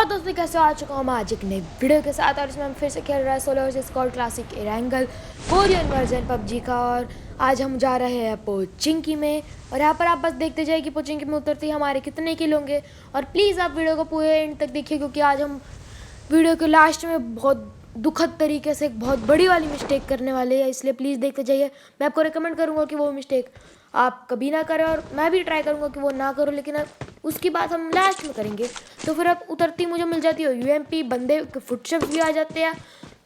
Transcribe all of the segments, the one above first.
दोस्तों कैसे आ चुका हूँ आज एक नई वीडियो के साथ। और इसमें हम फिर से खेल रहे हैं solo versus squad classic Erangel Korean version PUBG का। और आज हम जा रहे हैं पोचिंकी में। और यहाँ पर आप बस देखते जाइए कि पोचिंकी में उतरते ही हमारे कितने किल होंगे। और प्लीज़ आप वीडियो को पूरे एंड तक देखिए, क्योंकि आज हम वीडियो के लास्ट में बहुत दुखद तरीके से एक बहुत बड़ी वाली मिस्टेक करने वाले हैं, इसलिए प्लीज़ देखते जाइए। मैं आपको रिकमेंड करूँगा कि वो मिस्टेक आप कभी ना करें, और मैं भी ट्राई करूँगा कि वो ना करूँ, लेकिन उसकी बात हम लास्ट में करेंगे। तो फिर अब उतरती मुझे मिल जाती है यूएमपी, बंदे के फुटस्टेप्स भी आ जाते हैं।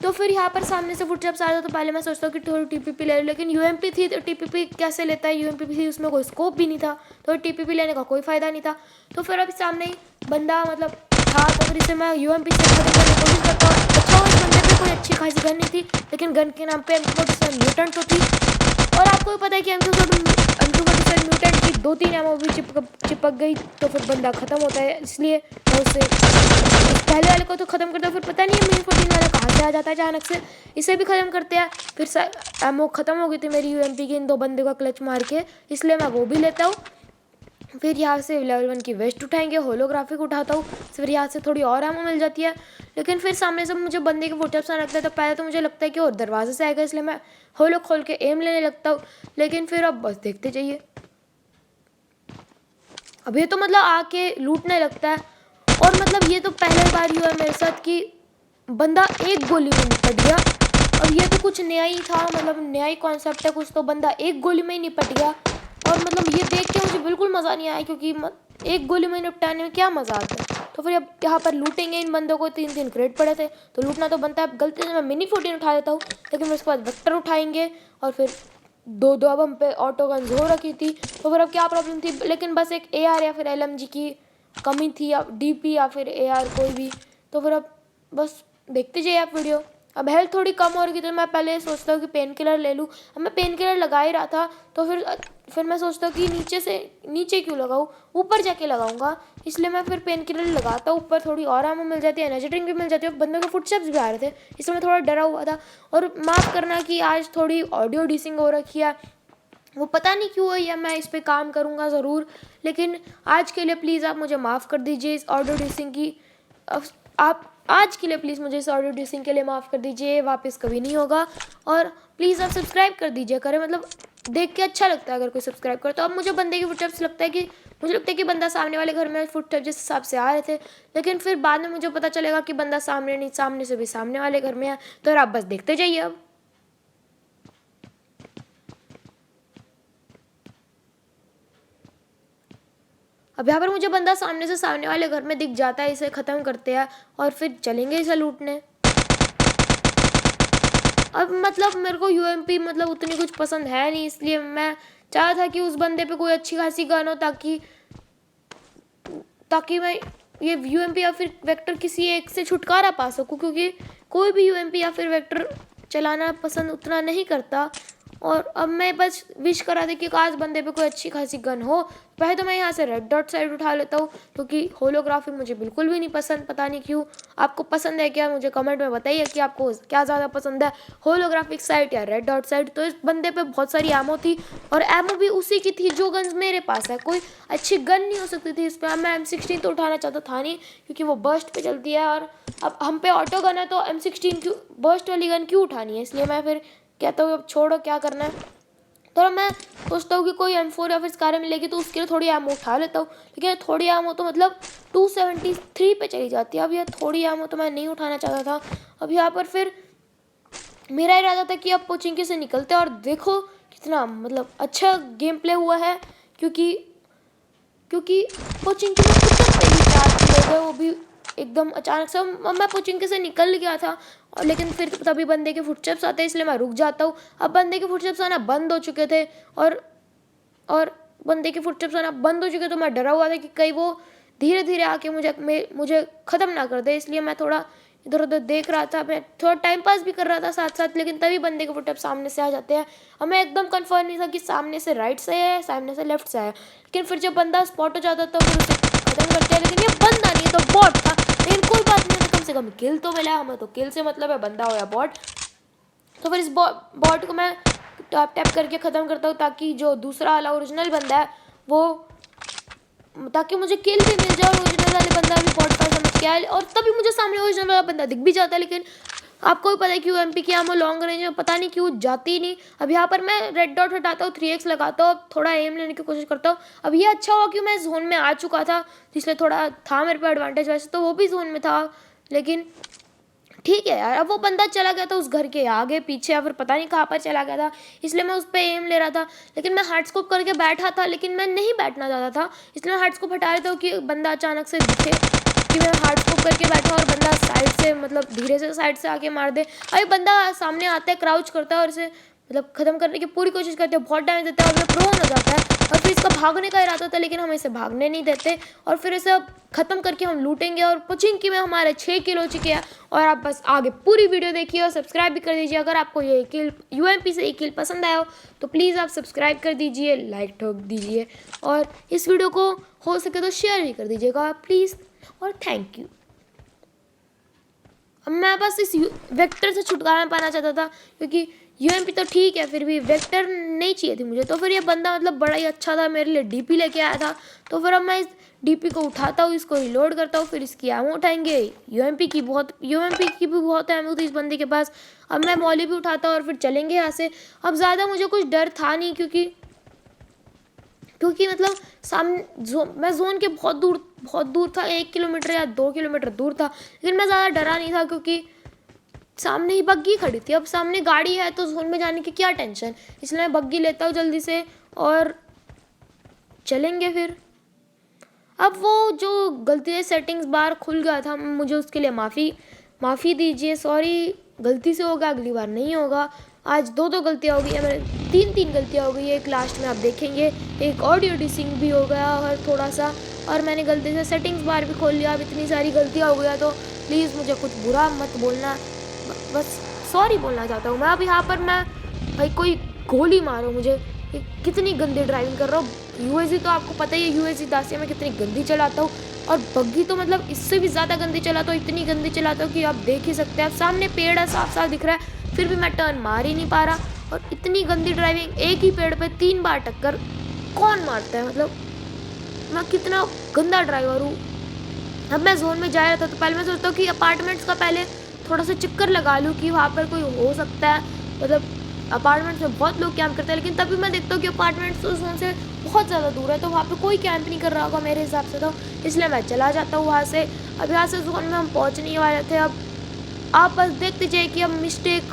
तो फिर यहाँ पर सामने से फुटस्टेप्स आ जाए तो पहले मैं सोचता हूँ कि थोड़ी टीपीपी ले लूँ, लेकिन यूएमपी थी तो टीपीपी कैसे लेता है, यूएमपी थी उसमें कोई स्कोप भी नहीं था, तो टीपीपी लेने का कोई फ़ायदा नहीं था। तो फिर अभी सामने ही बंदा मतलब था, तो फिर इसे मैं यूएमपी से खत्म करने की कोशिश करता हूँ। अच्छा उस बंदे पे कोई अच्छी खासी गन नहीं थी, लेकिन गन के नाम पे M247 म्यूटेंट तो थी। और आपको भी पता है कि M247 म्यूटेंट की 2-3 एमओ भी चिपक गई, तो फिर बंदा ख़त्म होता है। इसलिए मैं उससे पहले वाले को तो ख़त्म करता हूँ, फिर पता नहीं है मिनी 14 वाला कहाँ से आ जाता है अचानक से, इसे भी ख़त्म करते हैं। फिर एमओ ख़त्म हो गई थी मेरी यूएमपी की इन 2 बंदे का क्लच मार के, इसलिए मैं वो भी लेता हूँ। फिर यहाँ से लेवल 1 की वेस्ट उठाएंगे, होलोग्राफिक उठाता हूँ, फिर यहाँ से थोड़ी और एमो मिल जाती है। लेकिन फिर सामने से मुझे बंदे के फुटस्टेप्स आने लगता है, तो पहले तो मुझे लगता है कि वो दरवाजे से आएगा, इसलिए मैं होलो खोल के एम लेने लगता हूँ। लेकिन फिर अब बस देखते जाइए, अब ये तो मतलब आके लूटने लगता है। और मतलब ये तो पहली बार हुआ है मेरे साथ कि बंदा एक गोली में निपट गया। और ये तो कुछ नया ही था, मतलब नया ही कॉन्सेप्ट है कुछ, तो बंदा एक गोली में ही निपट गया। और मतलब ये देख के मुझे बिल्कुल मज़ा नहीं आया, क्योंकि एक गोली में निपटाने में क्या मज़ा आता है। तो फिर अब यहाँ पर लूटेंगे इन बंदों को, 3 क्रेट पड़े थे तो लूटना तो बनता है। गलती से मैं मिनी 14 उठा देता हूँ, लेकिन फिर उसके बाद वेक्टर उठाएंगे। और फिर दो अब हम पे ऑटो गन्स हो रखी थी, तो फिर अब क्या प्रॉब्लम थी, लेकिन बस एक AR या फिर LMG की कमी थी, या DP या फिर AR कोई भी। तो फिर अब बस देखते जाइए आप वीडियो। अब हेल्थ थोड़ी कम हो रही थी, तो मैं पहले सोचता हूँ कि पेन किलर ले लूँ। अब मैं पेन किलर लगा ही रहा था, तो फिर मैं सोचता हूँ कि नीचे क्यों लगाऊँ, ऊपर जाके लगाऊंगा। इसलिए मैं फिर पेन किलर लगाता हूँ, ऊपर थोड़ी और आमो मिल जाती है, एनर्जी ड्रिंक भी मिल जाती है। बंदों के फुटस्टेप्स भी आ रहे थे, इसलिए मैं थोड़ा डरा हुआ था। और माफ़ करना कि आज थोड़ी ऑडियो डिसिंग हो रखी है, वो पता नहीं क्यों है, या मैं इस पर काम करूँगा ज़रूर, लेकिन आज के लिए प्लीज़ आप मुझे माफ़ कर दीजिए इस ऑडियो डिसिंग की। आप आज के लिए प्लीज़ मुझे इस ऑडियो डिसिंग के लिए माफ़ कर दीजिए, वापस कभी नहीं होगा। और प्लीज़ आप सब्सक्राइब कर दीजिए करें, मतलब देख के अच्छा लगता है अगर कोई सब्सक्राइब करे। तो अब मुझे बंदे की फुटस्टेप्स मुझे लगता है कि बंदा सामने वाले घर में फुटस्टेप जिस हिसाब से आ रहे थे, लेकिन फिर बाद में मुझे पता चलेगा कि बंदा सामने नहीं, सामने से भी सामने वाले घर में है। तो आप बस देखते जाइए। अब यहाँ पर मुझे बंदा सामने से सामने वाले घर में दिख जाता है, इसे ख़त्म करते हैं और फिर चलेंगे इसे लूटने। अब मतलब मेरे को यूएमपी मतलब उतनी कुछ पसंद है नहीं, इसलिए मैं चाहा था कि उस बंदे पे कोई अच्छी खासी गन हो, ताकि मैं ये यूएमपी या फिर वेक्टर किसी एक से छुटकारा पा सकूं, क्योंकि कोई भी यूएमपी या फिर वेक्टर चलाना पसंद उतना नहीं करता। और अब मैं बस विश करा था कि काश बंदे पे कोई अच्छी खासी गन हो। पहले तो मैं यहाँ से रेड डॉट साइड उठा लेता हूँ, क्योंकि होलोग्राफी मुझे बिल्कुल भी नहीं पसंद, पता नहीं क्यों। आपको पसंद है क्या, मुझे कमेंट में बताइए कि आपको क्या ज़्यादा पसंद है, होलोग्राफिक साइड या रेड डॉट साइड। तो इस बंदे पे बहुत सारी एमो थी, और एमो भी उसी की थी जो गन्स मेरे पास है, कोई अच्छी गन नहीं हो सकती थी इस पर। मैं M16 तो उठाना चाहता था नहीं, क्योंकि वो बर्स्ट पे चलती है, और अब हम पे ऑटो गन है, तो M16 क्यों, बर्स्ट वाली गन क्यों उठानी है। इसलिए मैं फिर कहता हूँ अब छोड़ो, क्या करना है। तो मैं सोचता हूँ कि कोई M4 या फिर स्कार मिलेगी तो उसके लिए थोड़ी एमो उठा लेता हूँ, लेकिन थोड़ी एमो तो मतलब 273 पे चली जाती है। अब यह थोड़ी एमो तो मैं नहीं उठाना चाहता था। अब यहाँ पर फिर मेरा इरादा था कि अब पोचिंकी से निकलते हैं, और देखो कितना मतलब अच्छा गेम प्ले हुआ है, क्योंकि पोचिंकी में कितने तेजी 4 किल हो गए, वो भी एकदम अचानक से। मैं पोचिंकी से निकल गया था, और लेकिन फिर तभी बंदे के फुटस्टेप्स आते हैं, इसलिए मैं रुक जाता हूँ। अब बंदे के फुटस्टेप्स आना बंद हो चुके थे, और बंदे के फुटस्टेप्स आना बंद हो चुके, तो मैं डरा हुआ था कि कहीं वो धीरे धीरे आके मुझे ख़त्म ना कर दे। इसलिए मैं थोड़ा इधर उधर देख रहा था, मैं थोड़ा टाइम पास भी कर रहा था साथ साथ, लेकिन तभी बंदे के फुटस्टेप्स सामने से आ जाते हैं। और मैं एकदम कंफर्म नहीं था कि सामने से राइट से है, सामने से लेफ्ट से है, लेकिन फिर जब बंदा स्पॉट हो जाता तो फिर उसे ख़त्म करते हैं। लेकिन ये बंदा नहीं, तो बॉट था, लेकिन कोई बात नहीं, कम से कम किल तो मिला। हमें तो किल से मतलब है, बंदा हो या बॉट। तो फिर इस बॉट को मैं टैप करके ख़त्म करता हूँ, ताकि जो दूसरा वाला ओरिजिनल बंदा है वो, ताकि मुझे किल भी मिल जाए और ओरिजिनल वाले बंदा भी बॉट का समझ क्या है, और तभी मुझे सामने ओरिजिनल वाला बंदा दिख भी जाता है। लेकिन आपको भी पता है कि यूएमपी की एमओ लॉन्ग रेंज में पता नहीं क्यों जाती नहीं। अब यहाँ पर मैं रेड डॉट हटाता हूँ, 3x लगाता हूँ, थोड़ा एम लेने की कोशिश करता हूँ। अब ये अच्छा हुआ कि मैं जोन में आ चुका था, इसलिए थोड़ा था मेरे पे एडवांटेज। वैसे तो वो भी जोन में था, लेकिन ठीक है यार। अब वो बंदा चला गया था उस घर के आगे पीछे, या फिर पता नहीं कहाँ पर चला गया था, इसलिए मैं उस पर एम ले रहा था। लेकिन मैं हार्डस्कोप करके बैठा था, लेकिन मैं नहीं बैठना चाहता था, इसलिए मैं हार्डस्कोप हटा रहा था कि बंदा अचानक से दिखे कि मैं हार्डस्कोप करके बैठा और बंदा साइड से, मतलब धीरे से साइड से आके मार दे। अभी बंदा सामने आता है, क्राउच करता है और इसे मतलब ख़त्म करने की पूरी कोशिश करते हैं, बहुत डैमेज देता है और ये प्रोन हो जाता है। और फिर इसका भागने का इरादा था, लेकिन हम इसे भागने नहीं देते और फिर इसे ख़त्म करके हम लूटेंगे। और पोचिंकी में हमारे 6 किल हो चुके हैं। और आप बस आगे पूरी वीडियो देखिए और सब्सक्राइब भी कर दीजिए। अगर आपको ये किल यूएमपी से एक किल पसंद आया हो तो प्लीज़ आप सब्सक्राइब कर दीजिए, लाइक ठोक दीजिए और इस वीडियो को हो सके तो शेयर भी कर दीजिएगा प्लीज़, और थैंक यू। अब मैं बस इस वेक्टर से छुटकारा पाना चाहता था, क्योंकि यूएमपी तो ठीक है, फिर भी वेक्टर नहीं चाहिए थी मुझे। तो फिर ये बंदा मतलब बड़ा ही अच्छा था, मेरे लिए डीपी लेके आया था। तो फिर अब मैं इस डीपी को उठाता हूँ, इसको रिलोड करता हूँ, फिर इसकी एमो उठाएंगे। यूएमपी की भी बहुत एमो थी इस बंदे के पास। अब मैं मॉली भी उठाता हूँ और फिर चलेंगे यहाँ से। अब ज़्यादा मुझे कुछ डर था नहीं, क्योंकि मतलब सामने मैं जोन के बहुत दूर था, 1 किलोमीटर या 2 किलोमीटर दूर था। लेकिन मैं ज़्यादा डरा नहीं था, क्योंकि सामने ही बग्गी खड़ी थी। अब सामने गाड़ी है तो जोन में जाने की क्या टेंशन, इसलिए मैं बग्गी लेता हूँ जल्दी से और चलेंगे फिर। अब वो जो गलती से सेटिंग्स बार खुल गया था, मुझे उसके लिए माफ़ी दीजिए, सॉरी, गलती से होगा, अगली बार नहीं होगा। आज दो गलतियाँ हो गई है, मेरे 3 गलतियाँ हो गई है। एक लास्ट में आप देखेंगे, एक ऑडियो डिसिंग भी हो गया और थोड़ा सा, और मैंने गलती से सेटिंग्स बार भी खोल लिया। अब इतनी सारी गलतियाँ हो गया तो प्लीज़ मुझे कुछ बुरा मत बोलना, बस सॉरी बोलना चाहता हूँ मैं। अब यहाँ पर मैं भाई कोई गोली मारो मुझे, कितनी गंदी ड्राइविंग कर रहा हूँ। यूएसजी तो आपको पता ही है, यूएसजी दासिया मैं कितनी गंदी चलाता हूँ, और बग्गी तो मतलब इससे भी ज़्यादा गंदी चलाता हूँ, इतनी गंदी चलाता हूँ कि आप देख ही सकते हैं। अब सामने पेड़ है, साफ साफ दिख रहा है, फिर भी मैं टर्न मार ही नहीं पा रहा। और इतनी गंदी ड्राइविंग, एक ही पेड़ पे 3 बार टक्कर कौन मारता है, मतलब मैं कितना गंदा ड्राइवर हूँ। अब मैं जोन में जा रहा था तो पहले मैं सोचता हूँ कि अपार्टमेंट्स का पहले थोड़ा सा चक्कर लगा लूँ कि वहाँ पर कोई हो सकता है, मतलब अपार्टमेंट्स में बहुत लोग कैंप करते हैं। लेकिन तभी मैं देखता हूँ कि अपार्टमेंट्स उस जोन से बहुत ज़्यादा दूर है, तो वहाँ पे कोई कैंप नहीं कर रहा होगा मेरे हिसाब से, तो इसलिए मैं चला जाता हूँ वहाँ से। अब यहाँ से जोन में हम पहुँचने वाले थे। अब आप बस देखते जाइए कि अब मिस्टेक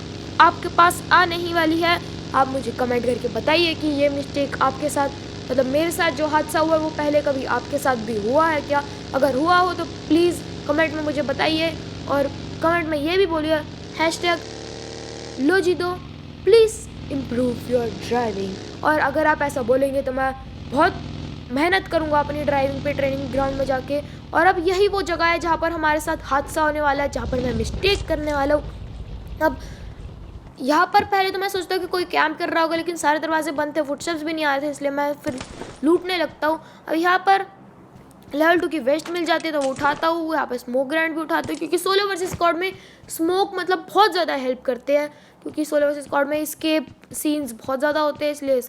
आपके पास आ नहीं वाली है। आप मुझे कमेंट करके बताइए कि ये मिस्टेक आपके साथ, मतलब मेरे साथ जो हादसा हुआ वो पहले कभी आपके साथ भी हुआ है क्या? अगर हुआ हो तो प्लीज़ कमेंट में मुझे बताइए, और कमेंट में ये भी बोलिए #LoJido please improve your driving. और अगर आप ऐसा बोलेंगे तो मैं बहुत मेहनत करूँगा अपनी ड्राइविंग पे ट्रेनिंग ग्राउंड में जाके। और अब यही वो जगह है जहाँ पर हमारे साथ हादसा होने वाला है, जहाँ पर मैं मिस्टेक करने वाला हूँ। अब यहाँ पर पहले तो मैं सोचता हूँ कि कोई कैंप कर रहा होगा, लेकिन सारे दरवाजे बंद थे, फुटस्टेप्स भी नहीं आए थे, इसलिए मैं फिर लूटने लगता हूँ। अब यहाँ पर लेवल 2 की वेस्ट मिल जाती है तो वो उठाता हूँ। यहाँ पे स्मोक ग्रेनेड भी उठाता हूँ, क्योंकि सोलो वर्सेस स्क्वाड में स्मोक मतलब बहुत ज़्यादा हेल्प करते हैं, क्योंकि सोलो वर्सेस स्क्वाड में इसके सीन्स बहुत ज़्यादा होते हैं, इसलिए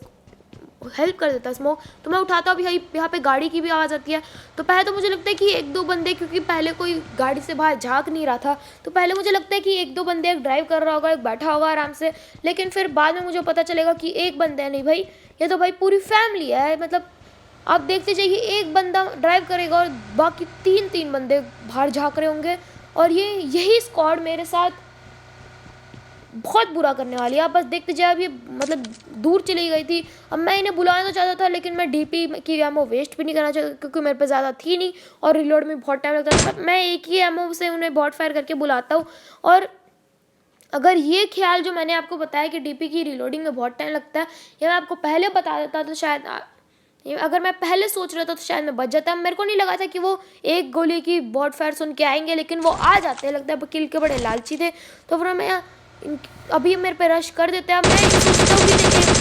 हेल्प कर देता है स्मोक। तो मैं उठाता हूँ। अभी यहाँ पे गाड़ी की भी आवाज़ आती है, तो पहले तो मुझे लगता है कि 1-2 बंदे, क्योंकि पहले कोई गाड़ी से बाहर झाँक नहीं रहा था, तो पहले मुझे लगता है कि 1-2 बंदे, एक ड्राइव कर रहा होगा, एक बैठा होगा आराम से। लेकिन फिर बाद में मुझे पता चलेगा कि एक बंदा है, नहीं भाई, ये तो भाई पूरी फैमिली है। मतलब आप देखते जाइए, एक बंदा ड्राइव करेगा और बाकी 3 बंदे बाहर झाँक रहे होंगे, और यही स्क्वाड मेरे साथ बहुत बुरा करने वाली है। आप बस देखते जाए, अब ये मतलब दूर चली गई थी। अब मैं इन्हें बुलाना तो चाहता था, लेकिन मैं डीपी की एमओ वेस्ट भी नहीं करना चाहता, क्योंकि मेरे पे ज़्यादा थी नहीं और रिलोड में बहुत टाइम लगता था। मैं एक ही एमओ से उन्हें बॉट फायर करके बुलाता हूँ। और अगर ये ख्याल जो मैंने आपको बताया कि डीपी की रिलोडिंग में बहुत टाइम लगता है, ये मैं आपको पहले बता देता तो शायद, अगर मैं पहले सोच रहा था तो शायद मैं बच जाता। मेरे को नहीं लगा था कि वो एक गोली की बॉट फायर सुन के आएंगे, लेकिन वो आ जाते हैं, लगता है किल के बड़े लालची थे। तो फिर मैं अभी मेरे पे रश कर देते हैं। मैं सोचता हूँ कि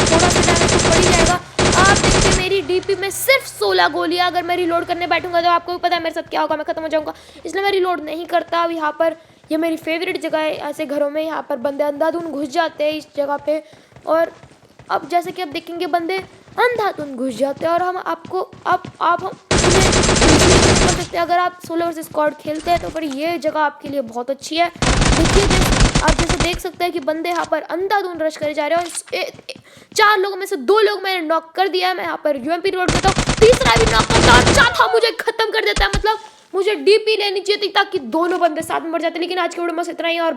थोड़ा सा डैमेज तो पड़ ही जाएगा। आप देखिए मेरी डीपी में सिर्फ 16 गोलियाँ। अगर मैं रिलोड करने बैठूंगा तो आपको भी पता है मेरे साथ क्या होगा, मैं खत्म हो जाऊंगा, इसलिए मैं रिलोड नहीं करता। अब यहाँ पर ये मेरी फेवरेट जगह है ऐसे घरों में, यहाँ पर बंदे अंधाधुंध घुस जाते हैं इस जगह पे। और अब जैसे कि आप देखेंगे बंदे अंधाधुंध घुस जाते हैं, और हम आपको आप सकते हैं अगर आप सोलो वर्सेस स्क्वाड खेलते हैं तो फिर ये जगह आपके लिए बहुत अच्छी है। देखिए आप जैसे देख सकते हैं कि बंदे यहाँ पर अंधाधुंध रश करे जा रहे हैं और 4 लोगों में से 2 लोग मैंने नॉक कर दिया है। मैं यहाँ पर यूएमपी रिलोड करता हूँ, तीसरा भी नॉक करता हूँ, चौथा मुझे खत्म कर देता है। मतलब मुझे डीपी लेनी चाहिए थी ताकि दोनों बंदे साथ में मर जाते, लेकिन आज के वीडियो में बस इतना ही। और